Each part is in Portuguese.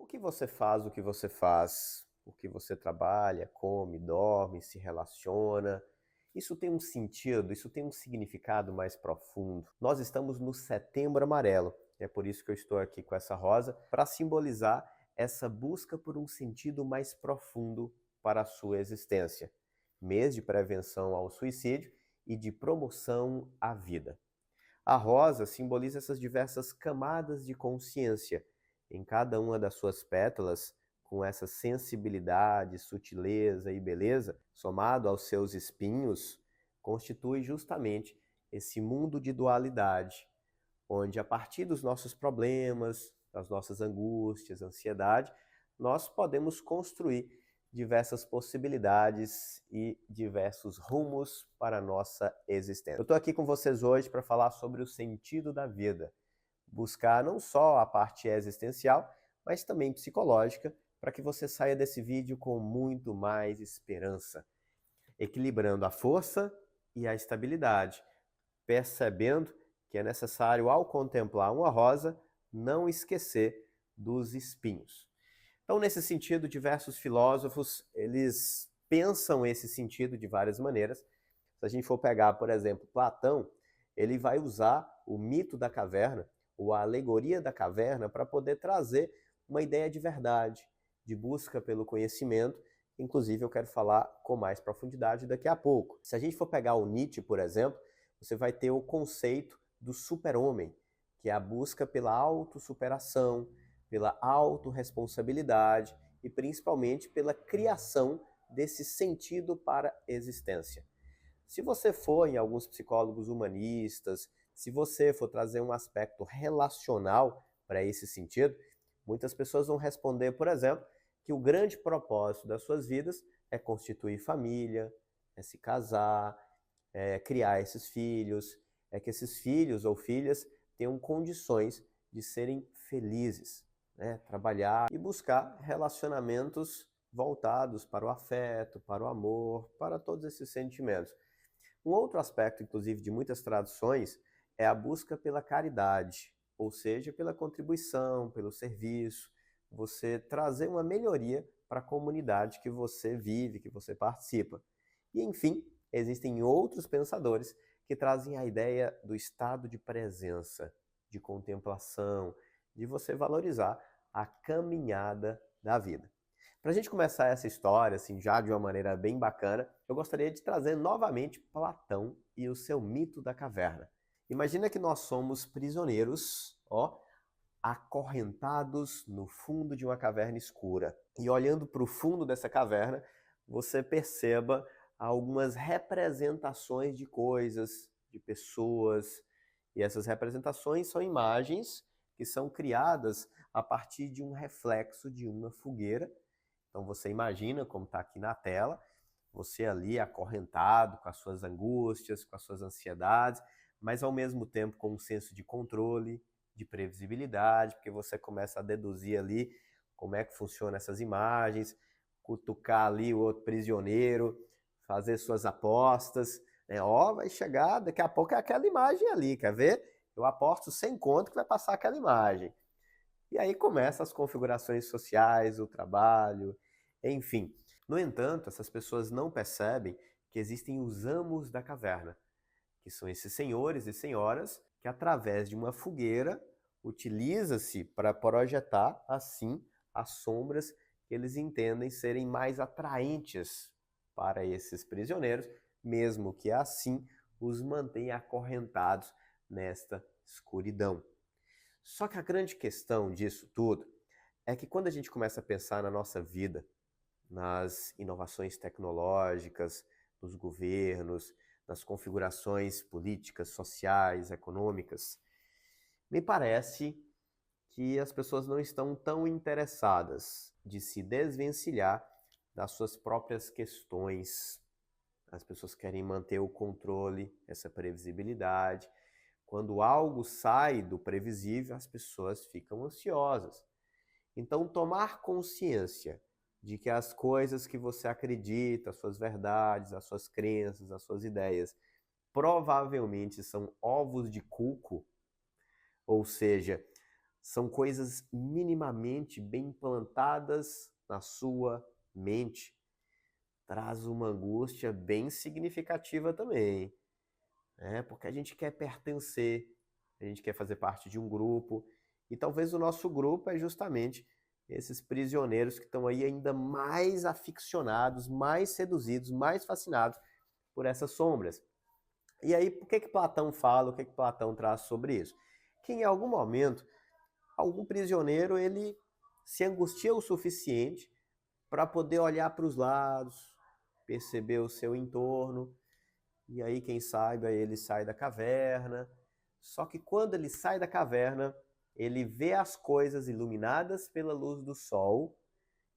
Por que você faz o que você faz? Por que você trabalha, come, dorme, se relaciona? Isso tem um sentido, isso tem um significado mais profundo. Nós estamos no Setembro Amarelo. É por isso que eu estou aqui com essa rosa, para simbolizar essa busca por um sentido mais profundo para a sua existência. Mês de prevenção ao suicídio e de promoção à vida. A rosa simboliza essas diversas camadas de consciência em cada uma das suas pétalas, com essa sensibilidade, sutileza e beleza, somado aos seus espinhos, constitui justamente esse mundo de dualidade, onde a partir dos nossos problemas, das nossas angústias, ansiedade, nós podemos construir diversas possibilidades e diversos rumos para a nossa existência. Eu estou aqui com vocês hoje para falar sobre o sentido da vida, buscar não só a parte existencial, mas também psicológica, para que você saia desse vídeo com muito mais esperança, equilibrando a força e a estabilidade, percebendo que é necessário, ao contemplar uma rosa, não esquecer dos espinhos. Então, nesse sentido, diversos filósofos, eles pensam esse sentido de várias maneiras. Se a gente for pegar, por exemplo, Platão, ele vai usar o mito da caverna, ou a alegoria da caverna, para poder trazer uma ideia de verdade, de busca pelo conhecimento. Inclusive, eu quero falar com mais profundidade daqui a pouco. Se a gente for pegar o Nietzsche, por exemplo, você vai ter o conceito do super-homem, que é a busca pela autossuperação, pela autorresponsabilidade e principalmente pela criação desse sentido para a existência. Se você for em alguns psicólogos humanistas, se você for trazer um aspecto relacional para esse sentido, muitas pessoas vão responder, por exemplo, que o grande propósito das suas vidas é constituir família, é se casar, é criar esses filhos, é que esses filhos ou filhas tenham condições de serem felizes, né? Trabalhar e buscar relacionamentos voltados para o afeto, para o amor, para todos esses sentimentos. Um outro aspecto, inclusive, de muitas tradições é a busca pela caridade, ou seja, pela contribuição, pelo serviço, você trazer uma melhoria para a comunidade que você vive, que você participa. E, enfim, existem outros pensadores que trazem a ideia do estado de presença, de contemplação, de você valorizar a caminhada da vida. Para a gente começar essa história, assim, já de uma maneira bem bacana, eu gostaria de trazer novamente Platão e o seu mito da caverna. Imagina que nós somos prisioneiros, ó, acorrentados no fundo de uma caverna escura. E olhando para o fundo dessa caverna, você perceba algumas representações de coisas, de pessoas. E essas representações são imagens que são criadas a partir de um reflexo de uma fogueira. Então você imagina como está aqui na tela, você ali acorrentado com as suas angústias, com as suas ansiedades, mas ao mesmo tempo com um senso de controle, de previsibilidade, porque você começa a deduzir ali como é que funcionam essas imagens, cutucar ali o outro prisioneiro, fazer suas apostas, né? Ó, vai chegar, daqui a pouco é aquela imagem ali, quer ver? Eu aposto 100 conto que vai passar aquela imagem. E aí começam as configurações sociais, o trabalho, enfim. No entanto, essas pessoas não percebem que existem os amos da caverna, que são esses senhores e senhoras que, através de uma fogueira, utiliza-se para projetar, assim, as sombras que eles entendem serem mais atraentes para esses prisioneiros, mesmo que assim os mantenha acorrentados nesta escuridão. Só que a grande questão disso tudo é que quando a gente começa a pensar na nossa vida, nas inovações tecnológicas, nos governos, nas configurações políticas, sociais, econômicas, me parece que as pessoas não estão tão interessadas de se desvencilhar das suas próprias questões. As pessoas querem manter o controle, essa previsibilidade. Quando algo sai do previsível, as pessoas ficam ansiosas. Então, tomar consciência de que as coisas que você acredita, as suas verdades, as suas crenças, as suas ideias, provavelmente são ovos de cuco, ou seja, São coisas minimamente bem implantadas na sua mente. Traz uma angústia bem significativa também, né? Porque a gente quer pertencer, a gente quer fazer parte de um grupo, e talvez o nosso grupo é justamente esses prisioneiros que estão aí ainda mais aficionados, mais seduzidos, mais fascinados por essas sombras. E aí, por que Platão fala, o que Platão traz sobre isso? Que em algum momento, algum prisioneiro, ele se angustia o suficiente para poder olhar para os lados, perceber o seu entorno, e aí, quem saiba, ele sai da caverna. Só que quando ele sai da caverna, ele vê as coisas iluminadas pela luz do sol,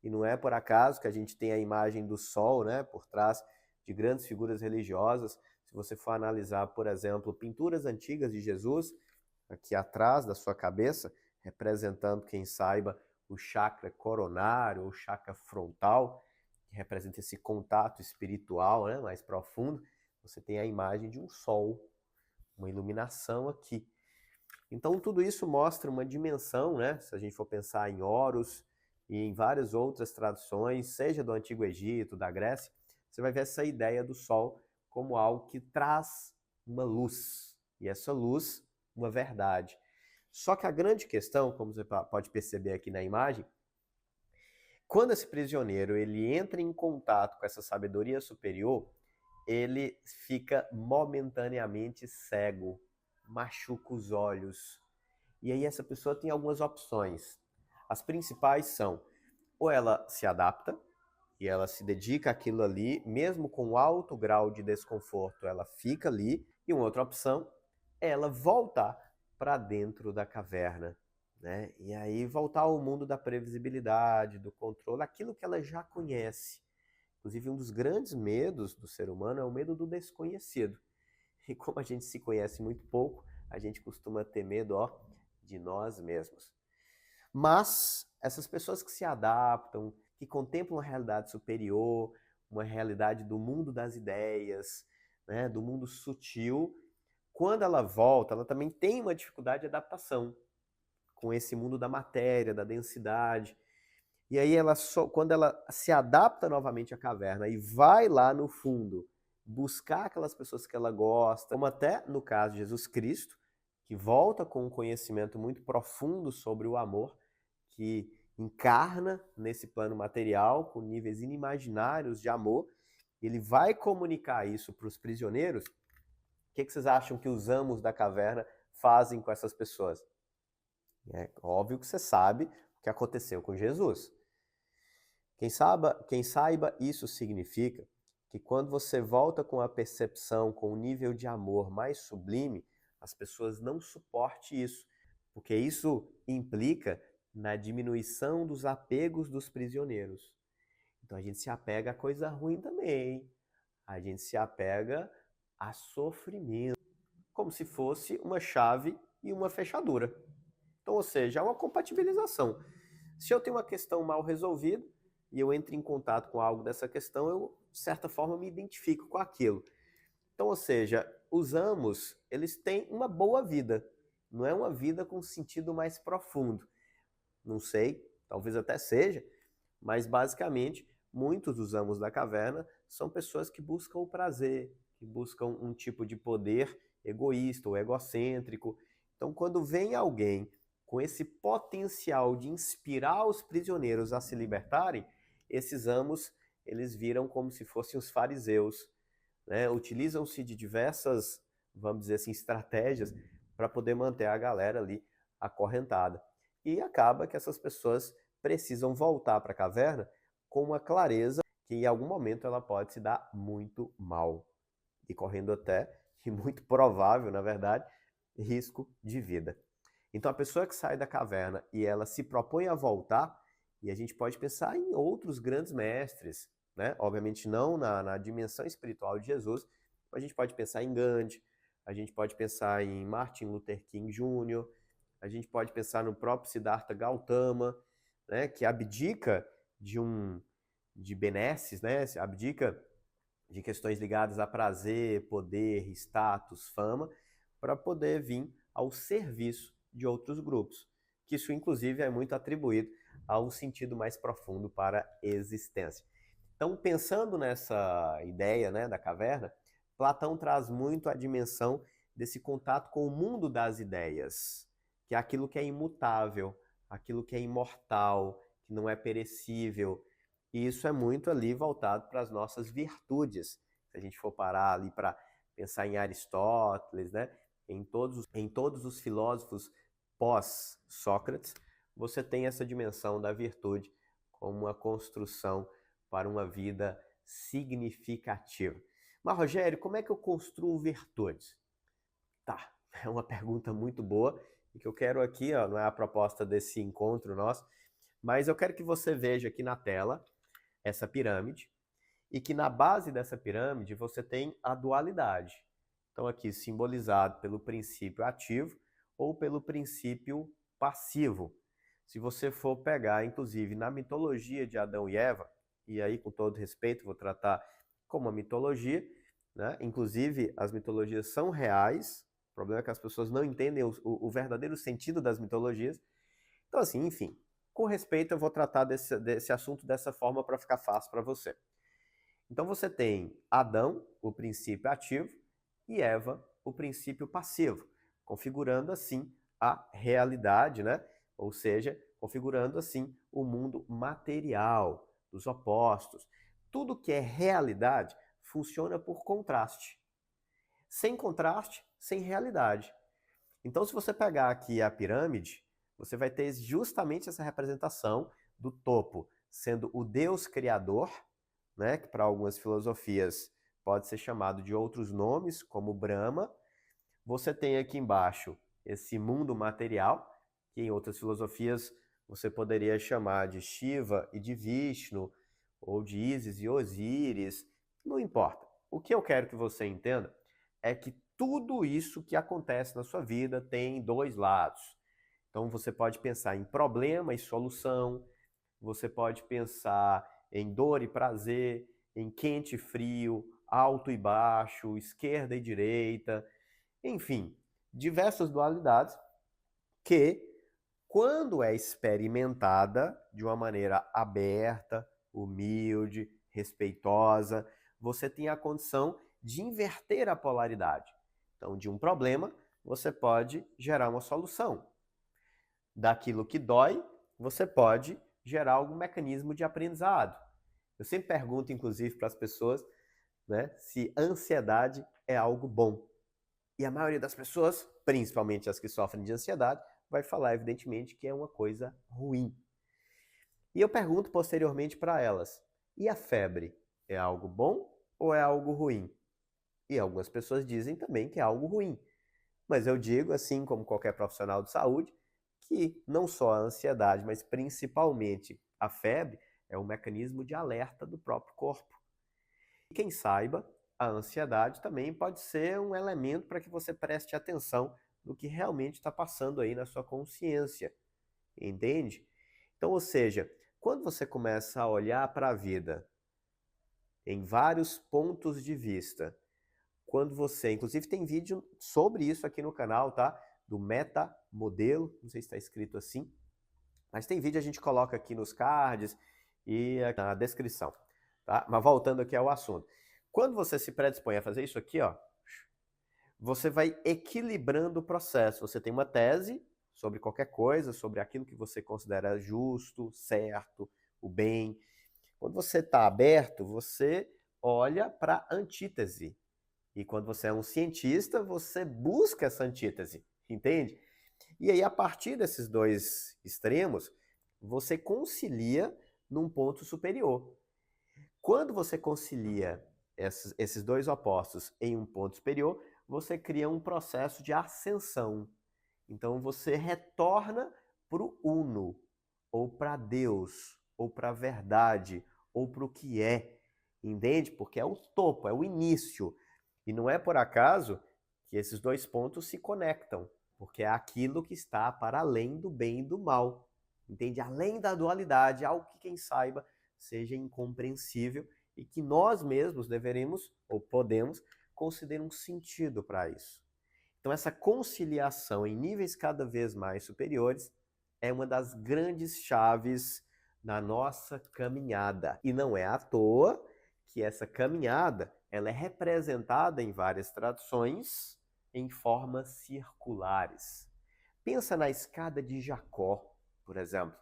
e não é por acaso que a gente tem a imagem do sol, né, por trás de grandes figuras religiosas. Se você for analisar, por exemplo, pinturas antigas de Jesus, aqui atrás da sua cabeça, representando, quem saiba, o chakra coronário ou chakra frontal, que representa esse contato espiritual, né, mais profundo, você tem a imagem de um sol, uma iluminação aqui. Então tudo isso mostra uma dimensão, né? Se a gente for pensar em Horus e em várias outras traduções, seja do Antigo Egito, da Grécia, você vai ver essa ideia do sol como algo que traz uma luz, e essa luz, uma verdade. Só que a grande questão, como você pode perceber aqui na imagem, quando esse prisioneiro ele entra em contato com essa sabedoria superior, ele fica momentaneamente cego, machuca os olhos. E aí essa pessoa tem algumas opções. As principais são, ou ela se adapta, e ela se dedica àquilo ali, mesmo com alto grau de desconforto, ela fica ali. E uma outra opção é ela voltar para dentro da caverna, né? E aí voltar ao mundo da previsibilidade, do controle, aquilo que ela já conhece. Inclusive, um dos grandes medos do ser humano é o medo do desconhecido. E como a gente se conhece muito pouco, a gente costuma ter medo, de nós mesmos. Mas essas pessoas que se adaptam, que contemplam uma realidade superior, uma realidade do mundo das ideias, né, do mundo sutil, quando ela volta, ela também tem uma dificuldade de adaptação com esse mundo da matéria, da densidade. E aí quando ela se adapta novamente à caverna e vai lá no fundo buscar aquelas pessoas que ela gosta, como até no caso de Jesus Cristo, que volta com um conhecimento muito profundo sobre o amor, que encarna nesse plano material com níveis inimaginários de amor, ele vai comunicar isso para os prisioneiros. O que vocês acham que os amos da caverna fazem com essas pessoas? É óbvio que você sabe o que aconteceu com Jesus. Quem saiba, isso significa que quando você volta com a percepção, com o nível de amor mais sublime, as pessoas não suportem isso, porque isso implica na diminuição dos apegos dos prisioneiros. Então a gente se apega a coisa ruim também, a gente se apega a sofrimento, como se fosse uma chave e uma fechadura. Então, ou seja, é uma compatibilização. Se eu tenho uma questão mal resolvida e eu entro em contato com algo dessa questão, eu, de certa forma, me identifico com aquilo. Então, ou seja, os amos, eles têm uma boa vida. Não é uma vida com sentido mais profundo. Não sei, talvez até seja, mas basicamente, muitos dos amos da caverna são pessoas que buscam o prazer, que buscam um tipo de poder egoísta ou egocêntrico. Então, quando vem alguém com esse potencial de inspirar os prisioneiros a se libertarem, esses amos, eles viram como se fossem os fariseus, né? Utilizam-se de diversas, vamos dizer assim, estratégias para poder manter a galera ali acorrentada. E acaba que essas pessoas precisam voltar para a caverna com uma clareza que em algum momento ela pode se dar muito mal, e correndo até, e muito provável, na verdade, risco de vida. Então a pessoa que sai da caverna e ela se propõe a voltar, e a gente pode pensar em outros grandes mestres, né? Obviamente não na dimensão espiritual de Jesus, mas a gente pode pensar em Gandhi, a gente pode pensar em Martin Luther King Jr., a gente pode pensar no próprio Siddhartha Gautama, né, que abdica de benesses, né, abdica de questões ligadas a prazer, poder, status, fama, para poder vir ao serviço de outros grupos, que isso inclusive é muito atribuído a um sentido mais profundo para a existência. Então, pensando nessa ideia, né, da caverna, Platão traz muito a dimensão desse contato com o mundo das ideias, que é aquilo que é imutável, aquilo que é imortal, que não é perecível. E isso é muito ali voltado para as nossas virtudes. Se a gente for parar ali para pensar em Aristóteles, né, em todos os filósofos pós-Sócrates, você tem essa dimensão da virtude como uma construção para uma vida significativa. Mas, Rogério, como é que eu construo virtudes? Tá, é uma pergunta muito boa e que eu quero aqui, ó, não é a proposta desse encontro nosso, mas eu quero que você veja aqui na tela essa pirâmide e que na base dessa pirâmide você tem a dualidade. Então aqui simbolizado pelo princípio ativo ou pelo princípio passivo. Se você for pegar, inclusive, na mitologia de Adão e Eva, e aí com todo respeito vou tratar como uma mitologia, né? Inclusive as mitologias são reais, o problema é que as pessoas não entendem o verdadeiro sentido das mitologias. Então assim, enfim, com respeito eu vou tratar desse assunto dessa forma para ficar fácil para você. Então você tem Adão, o princípio ativo, e Eva, o princípio passivo, configurando assim a realidade, né? Ou seja, configurando assim o mundo material dos opostos. Tudo que é realidade funciona por contraste. Sem contraste, sem realidade. Então, se você pegar aqui a pirâmide, você vai ter justamente essa representação do topo sendo o Deus criador, né, que para algumas filosofias pode ser chamado de outros nomes, como Brahma. Você tem aqui embaixo esse mundo material, que em outras filosofias você poderia chamar de Shiva e de Vishnu, ou de Ísis e Osíris, não importa. O que eu quero que você entenda é que tudo isso que acontece na sua vida tem dois lados. Então você pode pensar em problema e solução, você pode pensar em dor e prazer, em quente e frio, alto e baixo, esquerda e direita, enfim, diversas dualidades que, quando é experimentada de uma maneira aberta, humilde, respeitosa, você tem a condição de inverter a polaridade. Então, de um problema, você pode gerar uma solução. Daquilo que dói, você pode gerar algum mecanismo de aprendizado. Eu sempre pergunto, inclusive, para as pessoas, né, se ansiedade é algo bom. E a maioria das pessoas, principalmente as que sofrem de ansiedade, vai falar, evidentemente, que é uma coisa ruim. E eu pergunto posteriormente para elas, e a febre é algo bom ou é algo ruim? E algumas pessoas dizem também que é algo ruim. Mas eu digo, assim como qualquer profissional de saúde, que não só a ansiedade, mas principalmente a febre é um mecanismo de alerta do próprio corpo. E quem saiba, a ansiedade também pode ser um elemento para que você preste atenção no que realmente está passando aí na sua consciência, entende? Então, ou seja, quando você começa a olhar para a vida em vários pontos de vista, quando você, inclusive tem vídeo sobre isso aqui no canal, tá? Do metamodelo, não sei se está escrito assim, mas tem vídeo, a gente coloca aqui nos cards e na descrição, tá? Mas voltando aqui ao assunto. Quando você se predispõe a fazer isso aqui, ó, você vai equilibrando o processo. Você tem uma tese sobre qualquer coisa, sobre aquilo que você considera justo, certo, o bem. Quando você está aberto, você olha para a antítese. E quando você é um cientista, você busca essa antítese, entende? E aí, a partir desses dois extremos, você concilia num ponto superior. Quando você concilia esses dois opostos em um ponto superior, você cria um processo de ascensão. Então você retorna para o uno, ou para Deus, ou para a verdade, ou para o que é. Entende? Porque é o topo, é o início. E não é por acaso que esses dois pontos se conectam, porque é aquilo que está para além do bem e do mal. Entende? Além da dualidade, algo que quem saiba seja incompreensível e que nós mesmos deveríamos ou podemos conceder um sentido para isso. Então essa conciliação em níveis cada vez mais superiores é uma das grandes chaves na nossa caminhada. E não é à toa que essa caminhada ela é representada em várias tradições em formas circulares. Pensa na escada de Jacó, por exemplo,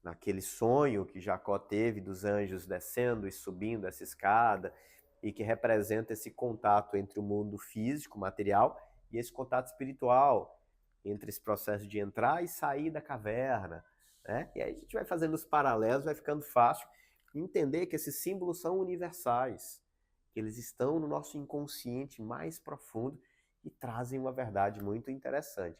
naquele sonho que Jacó teve dos anjos descendo e subindo essa escada e que representa esse contato entre o mundo físico, material, e esse contato espiritual, entre esse processo de entrar e sair da caverna, né? E aí a gente vai fazendo os paralelos, vai ficando fácil entender que esses símbolos são universais, que eles estão no nosso inconsciente mais profundo e trazem uma verdade muito interessante.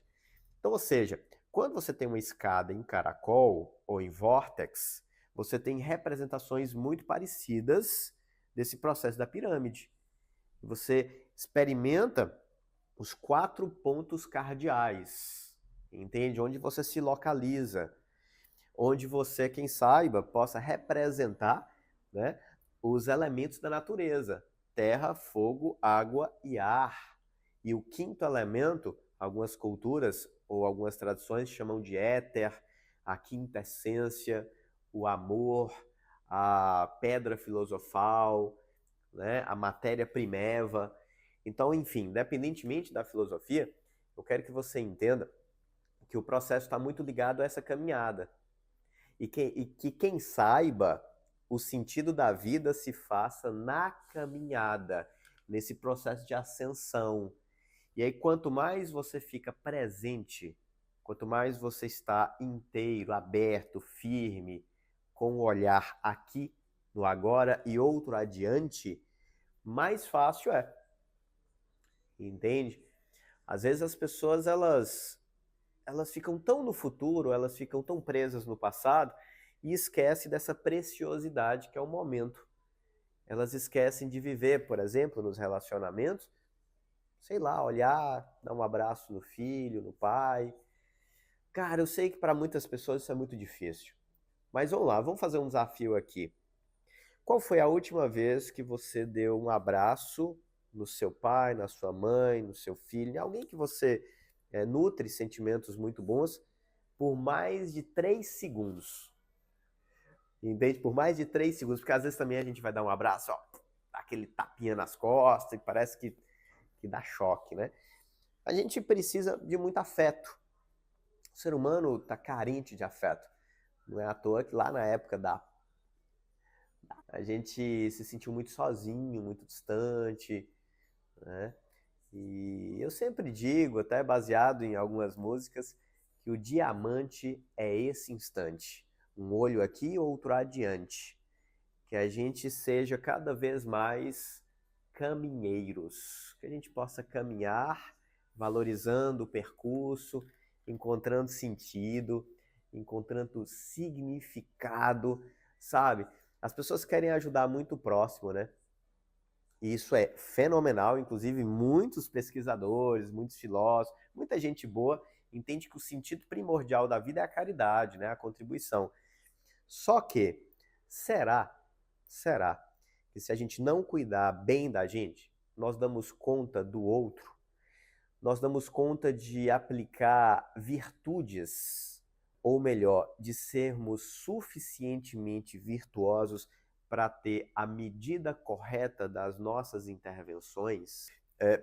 Então, ou seja, quando você tem uma escada em caracol ou em vórtex, você tem representações muito parecidas desse processo da pirâmide. Você experimenta os 4 pontos cardeais, entende? Onde você se localiza, onde você, quem saiba, possa representar, né, os elementos da natureza: terra, fogo, água e ar. E o 5º elemento, algumas culturas ou algumas tradições chamam de éter, a quinta essência, o amor, a pedra filosofal, né, a matéria primeva. Então, enfim, independentemente da filosofia, eu quero que você entenda que o processo está muito ligado a essa caminhada. E que quem saiba, o sentido da vida se faça na caminhada, nesse processo de ascensão. E aí, quanto mais você fica presente, quanto mais você está inteiro, aberto, firme, com o olhar aqui, no agora e outro adiante, mais fácil é. Entende? Às vezes as pessoas, elas ficam tão no futuro, elas ficam tão presas no passado e esquecem dessa preciosidade que é o momento. Elas esquecem de viver, por exemplo, nos relacionamentos, sei lá, olhar, dar um abraço no filho, no pai. Cara, eu sei que para muitas pessoas isso é muito difícil. Mas vamos lá, vamos fazer um desafio aqui. Qual foi a última vez que você deu um abraço no seu pai, na sua mãe, no seu filho, em alguém que você nutre sentimentos muito bons, por mais de 3 segundos? Entende? Por mais de 3 segundos, porque às vezes também a gente vai dar um abraço, ó, dá aquele tapinha nas costas e parece que dá choque, né? A gente precisa de muito afeto. O ser humano está carente de afeto. Não é à toa que lá na época a gente se sentiu muito sozinho, muito distante, né? E eu sempre digo, até baseado em algumas músicas, que o diamante é esse instante. Um olho aqui, outro adiante. Que a gente seja cada vez mais caminheiros. Que a gente possa caminhar, valorizando o percurso, encontrando sentido, encontrando significado, sabe? As pessoas querem ajudar muito o próximo, né? E isso é fenomenal, inclusive muitos pesquisadores, muitos filósofos, muita gente boa entende que o sentido primordial da vida é a caridade, né? A contribuição. Só que, será que se a gente não cuidar bem da gente, nós damos conta do outro? Nós damos conta de aplicar virtudes, ou melhor, de sermos suficientemente virtuosos para ter a medida correta das nossas intervenções?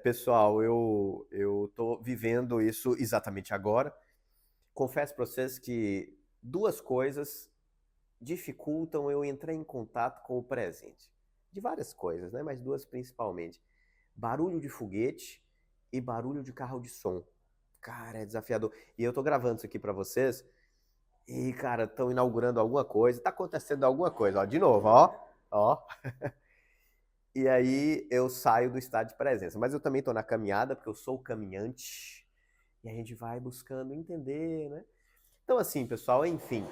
Pessoal, eu estou vivendo isso exatamente agora. Confesso para vocês que 2 coisas dificultam eu entrar em contato com o presente. De várias coisas, né? Mas 2 principalmente. Barulho de foguete e barulho de carro de som. Cara, é desafiador. E eu tô gravando isso aqui para vocês e, cara, estão inaugurando alguma coisa, tá acontecendo alguma coisa, ó, de novo, ó, ó. E aí eu saio do estado de presença. Mas eu também tô na caminhada, porque eu sou caminhante, e a gente vai buscando entender, né? Então, assim, pessoal, enfim,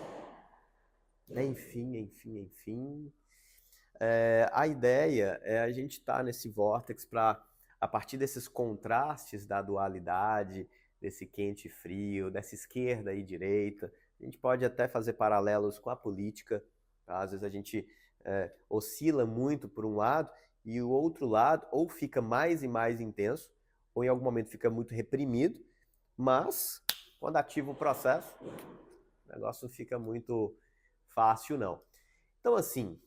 a ideia é a gente estar nesse vórtex para, a partir desses contrastes da dualidade, desse quente e frio, dessa esquerda e direita, a gente pode até fazer paralelos com a política, tá? Às vezes a gente oscila muito por um lado e o outro lado ou fica mais e mais intenso, ou em algum momento fica muito reprimido, mas quando ativa o processo, O negócio não fica muito fácil, não. Então, assim,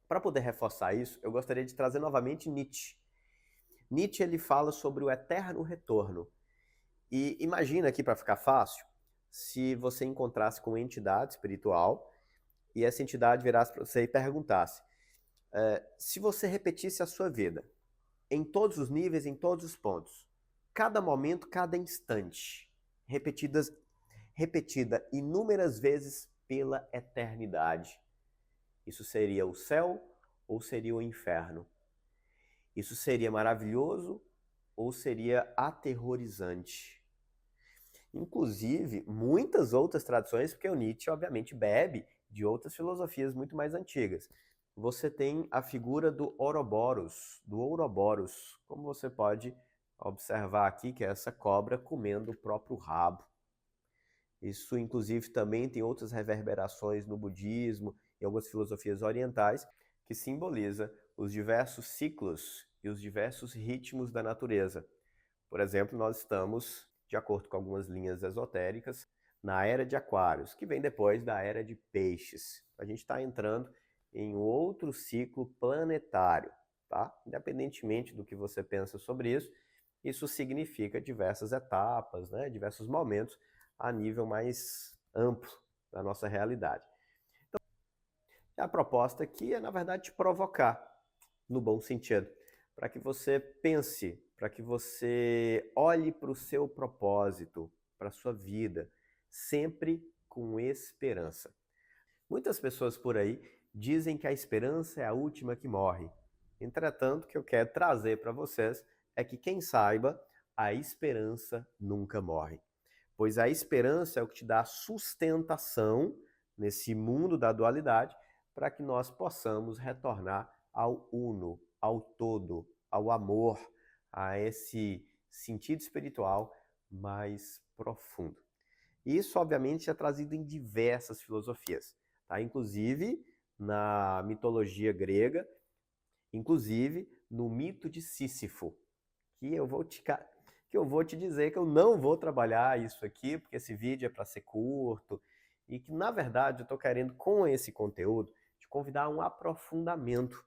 para poder reforçar isso, eu gostaria de trazer novamente Nietzsche. Nietzsche, ele fala sobre o eterno retorno. E imagina aqui, para ficar fácil, se você encontrasse com uma entidade espiritual e essa entidade virasse para você e perguntasse: se você repetisse a sua vida em todos os níveis, em todos os pontos, cada momento, cada instante, repetida inúmeras vezes pela eternidade, isso seria o céu ou seria o inferno? Isso seria maravilhoso ou seria aterrorizante? Inclusive, muitas outras tradições, porque o Nietzsche, obviamente, bebe de outras filosofias muito mais antigas. Você tem a figura do Ouroboros, como você pode observar aqui, que é essa cobra comendo o próprio rabo. Isso, inclusive, também tem outras reverberações no budismo e algumas filosofias orientais, que simboliza os diversos ciclos e os diversos ritmos da natureza. Por exemplo, nós estamos, de acordo com algumas linhas esotéricas, na era de Aquários, que vem depois da era de Peixes. A gente está entrando em outro ciclo planetário, tá? Independentemente do que você pensa sobre isso, isso significa diversas etapas, né? Diversos momentos a nível mais amplo da nossa realidade. Então, a proposta aqui é, na verdade, te provocar, no bom sentido, para que você pense, para que você olhe para o seu propósito, para a sua vida, sempre com esperança. Muitas pessoas por aí dizem que a esperança é a última que morre. Entretanto, o que eu quero trazer para vocês é que, quem saiba, a esperança nunca morre. Pois a esperança é o que te dá sustentação nesse mundo da dualidade para que nós possamos retornar ao uno, ao todo, ao amor, a esse sentido espiritual mais profundo. Isso, obviamente, é trazido em diversas filosofias, tá? Inclusive na mitologia grega, inclusive no mito de Sísifo, que eu vou te dizer que eu não vou trabalhar isso aqui, porque esse vídeo é para ser curto, e que, na verdade, eu estou querendo, com esse conteúdo, te convidar a um aprofundamento,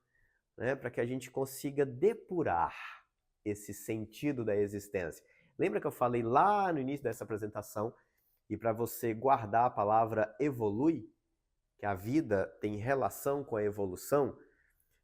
né, para que a gente consiga depurar esse sentido da existência. Lembra que eu falei lá no início dessa apresentação, e para você guardar a palavra evolui, que a vida tem relação com a evolução?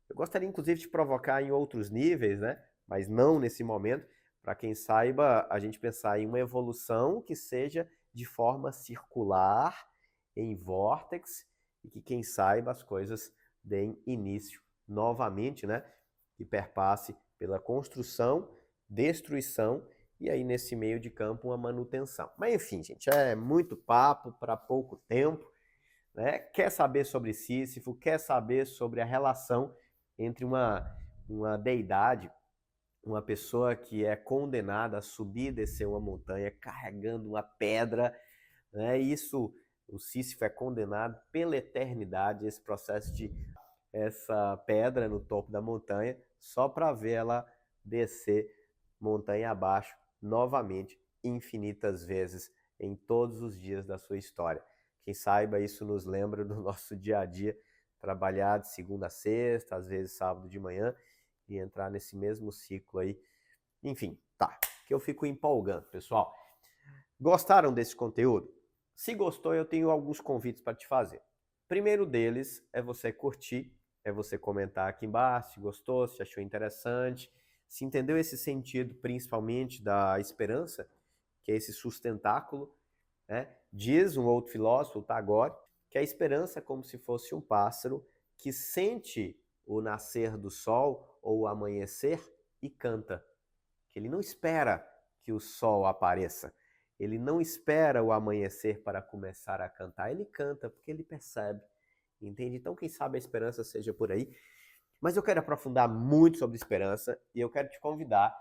Eu gostaria, inclusive, de provocar em outros níveis, né, mas não nesse momento, para quem saiba, a gente pensar em uma evolução que seja de forma circular, em vórtex, e que, quem saiba, as coisas deem início novamente, né? Que perpasse pela construção, destruição e aí nesse meio de campo uma manutenção. Mas enfim, gente, é muito papo para pouco tempo, né? Quer saber sobre Sísifo, quer saber sobre a relação entre uma deidade, uma pessoa que é condenada a subir e descer uma montanha carregando uma pedra, né? Isso, o Sísifo é condenado pela eternidade, esse processo de essa pedra no topo da montanha, só para ver ela descer montanha abaixo novamente, infinitas vezes, em todos os dias da sua história. Quem saiba, isso nos lembra do nosso dia a dia, trabalhar de segunda a sexta, às vezes sábado de manhã, e entrar nesse mesmo ciclo aí. Enfim, tá, que eu fico empolgando, pessoal. Gostaram desse conteúdo? Se gostou, eu tenho alguns convites para te fazer. Primeiro deles é você curtir, é você comentar aqui embaixo se gostou, se achou interessante, se entendeu esse sentido principalmente da esperança, que é esse sustentáculo, né? Diz um outro filósofo, o Tagore, que a esperança é como se fosse um pássaro que sente o nascer do sol ou o amanhecer e canta. Que ele não espera que o sol apareça, ele não espera o amanhecer para começar a cantar, ele canta porque ele percebe, entende? Então, quem sabe a esperança seja por aí. Mas eu quero aprofundar muito sobre esperança e eu quero te convidar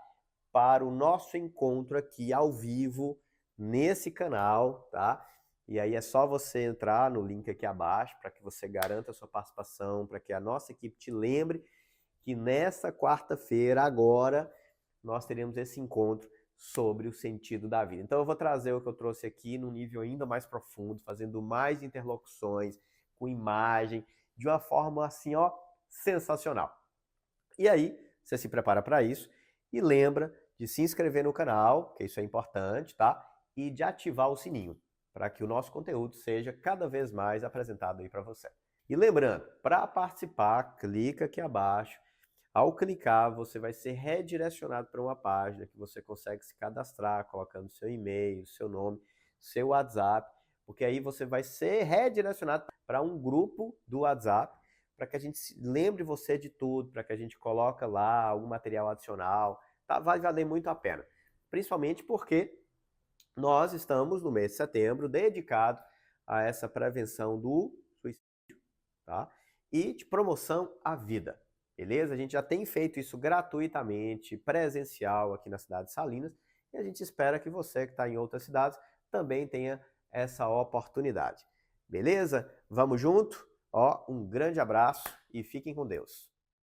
para o nosso encontro aqui ao vivo nesse canal, tá? E aí é só você entrar no link aqui abaixo para que você garanta a sua participação, para que a nossa equipe te lembre que nessa quarta-feira, agora, nós teremos esse encontro sobre o sentido da vida. Então eu vou trazer o que eu trouxe aqui num nível ainda mais profundo, fazendo mais interlocuções, com imagem, de uma forma assim, ó, sensacional. E aí, você se prepara para isso e lembra de se inscrever no canal, que isso é importante, tá? E de ativar o sininho, para que o nosso conteúdo seja cada vez mais apresentado aí para você. E lembrando, para participar, clica aqui abaixo. Ao clicar, você vai ser redirecionado para uma página que você consegue se cadastrar, colocando seu e-mail, seu nome, seu WhatsApp, porque aí você vai ser redirecionado para um grupo do WhatsApp, para que a gente lembre você de tudo, para que a gente coloque lá algum material adicional, tá? Vai valer muito a pena. Principalmente porque nós estamos no mês de setembro dedicado a essa prevenção do suicídio, tá? E de promoção à vida, beleza? A gente já tem feito isso gratuitamente, presencial aqui na cidade de Salinas, e a gente espera que você que está em outras cidades também tenha essa oportunidade. Beleza? Vamos junto? Ó, um grande abraço e fiquem com Deus.